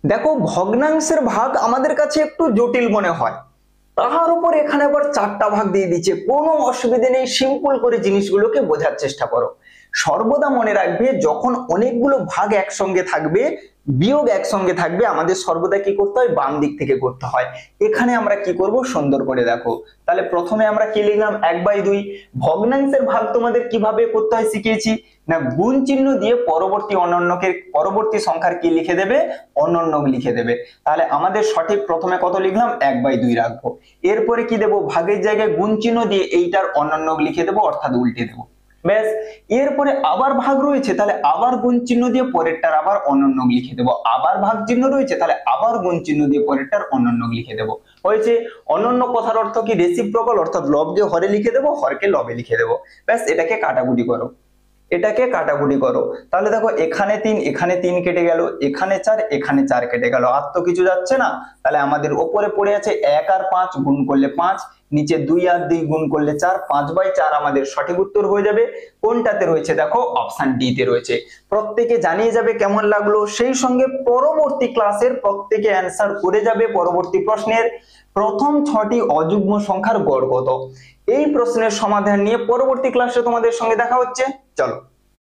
দেখো, ভগ্নাংশের ভাগ আমাদের কাছে একটু জটিল মনে হয়, তাহার উপর এখানে আবার 4টা ভাগ দিয়ে দিচ্ছে। কোনো অসুবিধা নেই, সিম্পল করে জিনিসগুলোকে বোঝার চেষ্টা করো। সর্বদা মনে রাখবে, যখন অনেকগুলো ভাগ একসঙ্গে থাকবে, বিয়োগ একসঙ্গে থাকবে, আমাদের সর্বদা কি করতে হয়, বাম দিক থেকে করতে হয়। এখানে আমরা কি করব, সুন্দর করে দেখো। তাহলে প্রথমে আমরা কি লিখলাম, 1/2। ভগ্নাংশের ভাগ তোমাদের কিভাবে করতে হয় শিখিয়েছি, না গুণ চিহ্ন দিয়ে পরবর্তী সংখ্যার কি লিখে দেবে, অনন্যক লিখে দেবে। তাহলে আমাদের সঠিক প্রথমে কত লিখলাম, 1/2 রাখবো। এরপরে কি দেবো, ভাগের জায়গায় গুণ চিহ্ন দিয়ে এইটার অনন্যক লিখে দেবো, অর্থাৎ উল্টে দেবো। ব্যাস। এরপরে আবার ভাগ রয়েছে, তাহলে আবার গুণ চিহ্ন দিয়ে পরেরটার আবার অনন্যক লিখে দেবো। আবার ভাগ চিহ্ন রয়েছে, তাহলে আবার গুণ চিহ্ন দিয়ে পরেরটার অনন্যক লিখে দেবো। হয়েছে। অনন্য কথার অর্থ কি, রেসিপ্রোকাল, অর্থাৎ লবকে হরে লিখে দেবো, হরকে লবে লিখে দেবো। ব্যাস, এটাকে কাটাকুটি করো, এটাকে কাটাকুটি করো। তাহলে দেখো, এখানে 3, এখানে 3 কেটে গেল, এখানে 4, এখানে 4 কেটে গেল, আর তো কিছু যাচ্ছে না। তাহলে আমাদের ওপরে পড়ে আছে 1 আর 5, গুণ করলে 5, নিচে 2 আর 2 গুণ করলে 4, 5/4 আমাদের সঠিক উত্তর হয়ে যাবে। কোনটাতে রয়েছে, দেখো অপশন ডি তে রয়েছে। প্রত্যেকে জানিয়ে যাবে কেমন লাগলো, সেই সঙ্গে পরবর্তী ক্লাসের প্রত্যেকে অ্যান্সার করে যাবে পরবর্তী প্রশ্নের, প্রথম 6টি অযুগ্ম সংখ্যার গড় কত। এই প্রশ্নের সমাধান নিয়ে পরবর্তী ক্লাসে তোমাদের সঙ্গে দেখা হচ্ছে। চলো।